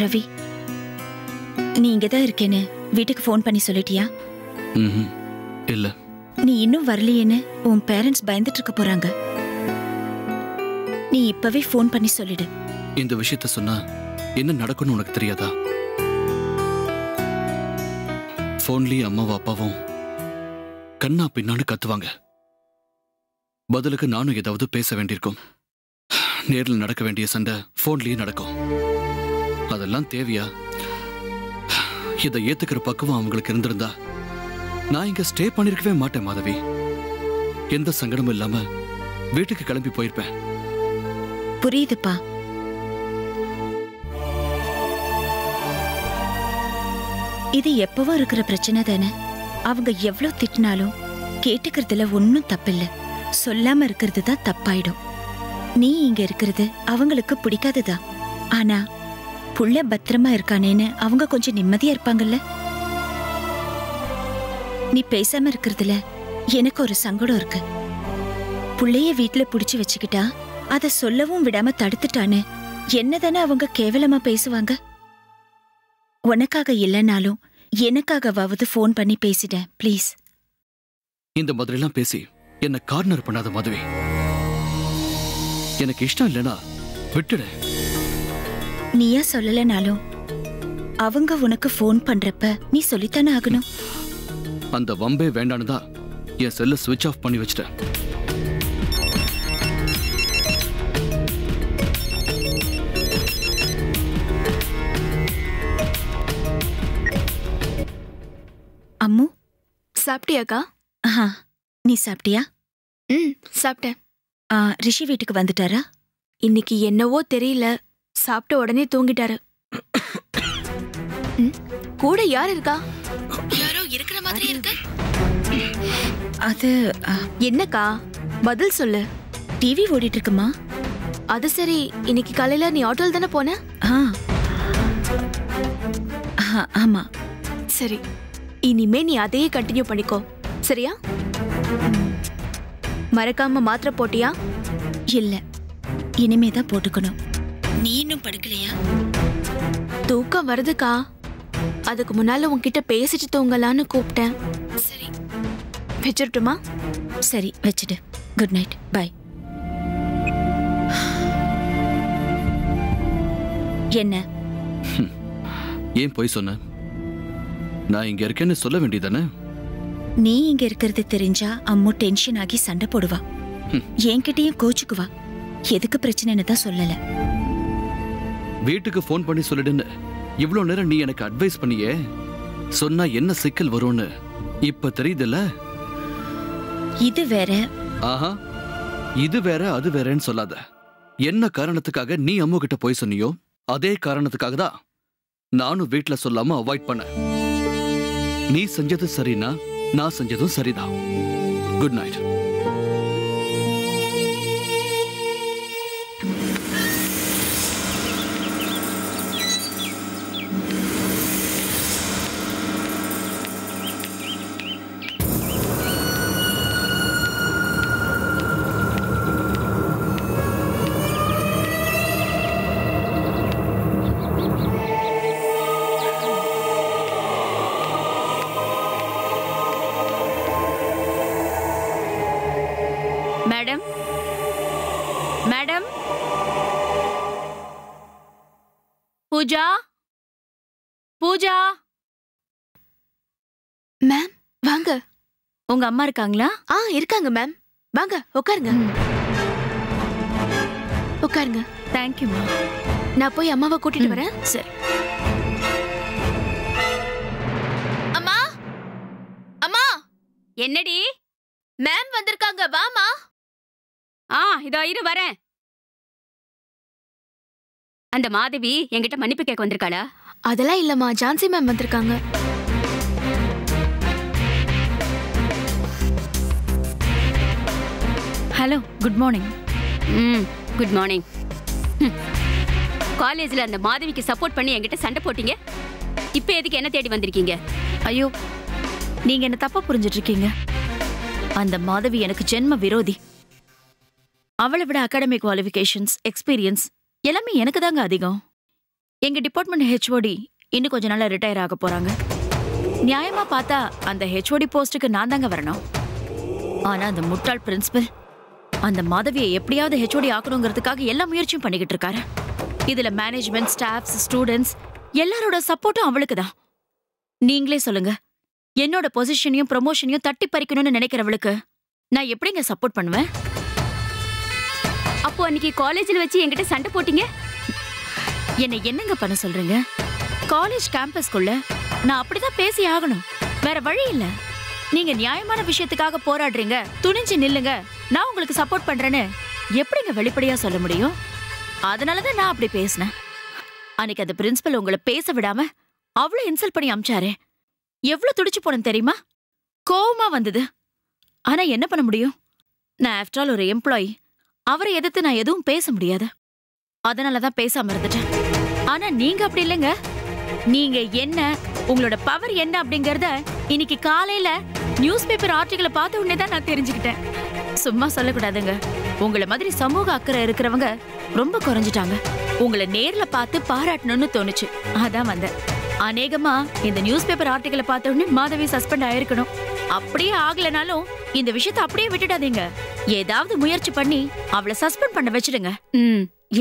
ரவி, நீ இங்கதான் இருக்கேன்னு வீட்டுக்கு ஃபோன் பண்ணி சொல்லிட்டியா? இல்ல. நீ இன்னும் வரலையேன்னு உன் பேரண்ட்ஸ் பயந்துட்டு இருக்க போறாங்க. நீ இப்பவே ஃபோன் பண்ணி சொல்லிடு. இந்த விஷயத்த சொன்னா என்ன நடக்கும்னு உனக்கு தெரியாதா? போன்லயே அம்மாவும் அப்பாவும் கண்ணா பின்னான்னு கத்துவாங்க. பதிலுக்கு நானும் ஏதாவது பேச வேண்டியிருக்கும். நேரில் நடக்க வேண்டிய சண்டை போன்லயே நடக்கும். அதெல்லாம் தேவையா? இதை ஏத்துக்கிற பக்குவம் அவங்களுக்கு இருந்திருந்தா நான் இங்க ஸ்டே பண்ணிருக்கவே மாட்டேன் மாதவி. எந்த சங்கடமும் இல்லாம வீட்டுக்கு கிளம்பி போயிருப்பேன். புரியுதுப்பா. இது எப்பவும் இருக்கிற பிரச்சனை தானே. அவங்க எவ்வளவு திட்டினாலும் கேட்டுக்கிறதுல ஒன்னும் தப்பில்ல. சொல்லாம இருக்கிறது தான் தப்பாயிடும். நீ இங்க இருக்கிறது அவங்களுக்கு பிடிக்காதுதா. ஆனா புள்ள பத்திரமா இருக்கானேன்னு அவங்க கொஞ்சம் நிம்மதியா இருப்பாங்கல்ல. நீ பேசாம இருக்கிறதுல எனக்கு ஒரு சங்கடம் இருக்கு. புள்ளைய வீட்டுல புடிச்சு வச்சுக்கிட்டா அத சொல்லவும் விடாம தடுத்துட்டான்னு என்னதானே அவங்க கேவலமா பேசுவாங்க. உனக்காக இல்லைனாலும் எனக்காகவாவது ஃபோன் பண்ணி பேசிட்டேன் ப்ளீஸ். இந்த மாதிரிலாம் பேசி என்ன கார்னர் பண்ணாத மாதவி. எனக்கு இஷ்டம் இல்லைனா விட்டுடு. நீயா சொல்லலனாலும் அவங்க உனக்கு ஃபோன் பண்றப்ப நீ சொல்லித்தானே ஆகணும். அந்த வம்பே வேண்டான்னு தான் என் செல்ல ஸ்விட்ச் ஆஃப் பண்ணி வச்சிட்டேன். அம்மு, சாப்பிட்டியாக்கா? நீ சாப்பிட்டியா? சாப்பிட்டேன். ரிஷி வீட்டுக்கு வந்துட்டாரா? இன்னைக்கு என்னவோ தெரியல, சாப்பிட்ட உடனே தூங்கிட்டாரு. கூட யார் இருக்கா? யாரோ இருக்கிற மாதிரி இருக்கு. அது என்னக்கா பதில் சொல்லு. டிவி ஓடிட்டு இருக்குமா? அது சரி, இன்னைக்கு காலையில நீ ஆட்டோல தானே போன? ஆமா. சரி, இனிமே நீ அதையே கண்டினியூ பண்ணிக்கோ, சரியா? மறக்காம மாத்திரை போட்டியா? இல்ல, இனிமேதான் போட்டுக்கணும். நீ இன்னும் படுக்கலையா? தூக்கம் வருதுக்கா. அதுக்கு முன்னால உன்கிட்ட பேசிட்டு தூங்கலான்னு கூப்பிட்டேன். சரி, வச்சிரட்டுமா? சரி, வச்சிடு. Good night, by. என்ன? ஏன் போய் சொன்ன? நான் இங்க இருக்கேன்னு சொல்ல வேண்டியதானே? நீ இங்க இருக்கிறது தெரிஞ்சா அம்மு டென்ஷன் ஆகி சண்டை போடுவா. என்கிட்டயும் கோச்சுக்குவா. எதுக்கு பிரச்சனைன்னு தான் சொல்லல. வீட்டுக்கு போன் பண்ணி சொல்லிடுன்னு இவ்வளவு நேரம் நீ எனக்கு அட்வைஸ் பண்ணியே. சொன்னா என்ன சிக்கல் வரும்னு இப்ப தெரியுதுல்ல. இது வேற. ஆஹா, இது வேற அது வேறன்னு சொல்லாத. என்ன காரணத்துக்காக நீ அம்மு கிட்ட போய் சொன்னியோ அதே காரணத்துக்காக தான் நானும் வீட்டுல சொல்லாம அவாய்ட் பண்ண. நீ செஞ்சது சரினா நான் செஞ்சதும் சரிதான். Good night. Madam, madam, Pooja, Pooja. Ma'am வாங்க. உங்க அம்மா இருக்காங்களா? இருக்காங்க மேம். வாங்க உட்காருங்க. உட்காருங்க. தேங்க்யூமா. நான் போய் அம்மாவை கூட்டிட்டு வரேன். சரி. அம்மா, அம்மா. என்னடி? மேம் வந்திருக்காங்க, வாமா. இதோ இரு வரேன். அந்த மாதவி என்கிட்ட மன்னிப்பு கேட்க வந்திருக்காளா? அதெல்லாம் இல்லம்மா, ஜான்சி மேம் வந்திருக்காங்க. Hello, good morning. Good morning. காலேஜ்ல அந்த மாதவிக்கு சப்போர்ட் பண்ணி என்கிட்ட சண்டை போட்டீங்க. இப்ப எதுக்கு என்ன தேடி வந்திருக்கீங்க? ஐயோ, நீங்க என்ன தப்பா புரிஞ்சிட்டு இருக்கீங்க. அந்த மாதவி எனக்கு ஜென்ம விரோதி. அவளை விட அகாடமிக் குவாலிஃபிகேஷன்ஸ், எக்ஸ்பீரியன்ஸ் எல்லாமே எனக்கு தாங்க அதிகம். எங்க டிபார்ட்மெண்ட் ஹெச்ஓடி இன்னும் கொஞ்ச நாள்ல ரிட்டையர் ஆக போறாங்க. நியாயமா பார்த்தா அந்த ஹெச்ஓடி போஸ்டுக்கு நான் தாங்க வரணும். ஆனா அந்த முட்டாள் பிரின்சிபல் அந்த மாதவியை எப்படியாவது ஹெச்ஓடி ஆக்கணுங்கிறதுக்காக எல்லா முயற்சியும் பண்ணிக்கிட்டு இருக்காரு. இதுல மேனேஜ்மெண்ட், ஸ்டாஃப்ஸ், ஸ்டூடெண்ட்ஸ் எல்லாரோட சப்போர்ட்டும் அவளுக்கு தான். நீங்களே சொல்லுங்க, என்னோட பொசிஷனையும் ப்ரமோஷனையும் தட்டி பறிக்கணும்னு நினைக்கிறவளுக்கு நான் எப்படிங்க சப்போர்ட் பண்ணுவேன்? அப்போ அன்னைக்கு காலேஜில் வச்சு என்கிட்ட சண்டை போட்டீங்க. என்னை என்னங்க பண்ண சொல்றீங்க? காலேஜ் கேம்பஸ்குள்ள நான் அப்படிதான் பேசி ஆகணும், வேற வழி இல்ல. நீங்க நியாயமான விஷயத்துக்காக போராடுறீங்க, துணிஞ்சு நில்லுங்க, நான் உங்களுக்கு சப்போர்ட் பண்றேன்னு எப்படிங்க வெளிப்படையா சொல்ல முடியும்? அதனாலதான் நான் அப்படி பேசினேன். அன்னைக்கு அந்த பிரின்சிபல் உங்களை பேச விடாம அவ்வளவு இன்சல்ட் பண்ணி அமிச்சாரே, எவ்வளவு துடிச்சு போனேன் தெரியுமா? கோவமா வந்தது. ஆனா என்ன பண்ண முடியும்? நான் ஆஃப்டர் ஆல் ஒரு எம்ப்ளாயி, அவரை எதிர்த்து நான் எதுவும் பேச முடியாது. அதனாலதான் பேசாம இருந்துட்டேன். ஆனா நீங்க அப்படி இல்லைங்க. நீங்க என்ன, உங்களோட பவர் என்ன அப்படிங்கறத இன்னைக்கு காலையில நியூஸ் பேப்பர் ஆர்டிகளை பார்த்த உடனே தான் நான் தெரிஞ்சுக்கிட்டேன். சும்மா சொல்லக்கூடாதுங்க. உங்களை மாதிரி சமூக அக்கறை இருக்கிறவங்க ரொம்ப குறைஞ்சிட்டாங்க. உங்களை நேர்ல பார்த்து பாராட்டணும்னு தோணுச்சு, அதான் வந்தேன். அநேகமா இந்த நியூஸ் பேப்பர் ஆர்டிகளை பார்த்த உடனே மாதவி சஸ்பெண்ட் ஆயிருக்கணும். அப்படியே ஆகலனாலும் இந்த விஷயத்தை அப்படியே விட்டுடாதீங்க. ஏதாவது முயற்சி பண்ணி அவளை சஸ்பெண்ட் பண்ண வச்சிடுங்க.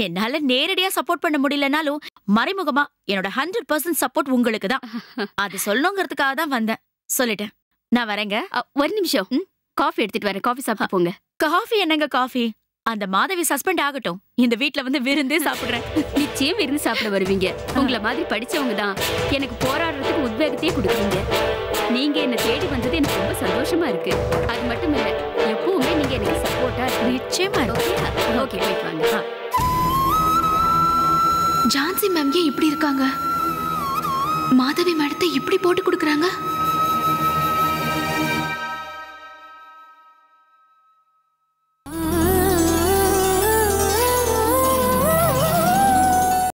என்னால நேரடியா சப்போர்ட் பண்ண முடியலனாலும் மறைமுகமா என்னோட 100% சப்போர்ட் உங்களுக்கு தான். அது சொல்லணுங்கிறதுக்காக தான் வந்தேன். சொல்லிட்டேன், நான் வரேங்க. ஒரு நிமிஷம், காஃபி எடுத்துட்டு வரேன். காஃபி சாப்பிட்டு போங்க. காஃபி என்னங்க காஃபி? அந்த மாதவி சஸ்பெண்ட் ஆகட்டும், இந்த வீட்ல வந்து விருந்தே சாப்பிடுறேன். நிச்சயம் விருந்து சாப்பிட வருவீங்க. உங்களை மாதிரி படிச்சவங்க தான் எனக்கு போராடுறதுக்கு உத்வேகத்தையே கொடுக்குறீங்க. நீங்க என்ன தேடி வந்தது எனக்கு ரொம்ப சந்தோஷமா இருக்கு. அது மட்டும் இல்ல, எப்பவுமே நீங்க எனக்கு சப்போர்ட்டா நிச்சயமா இருக்கு. ஓகே, போயிட்டு வாங்க. ஜான்சி மேம் ஏன் இப்படி இருக்காங்க? மாதவி மேடத்தை இப்படி போட்டு கொடுக்குறாங்க.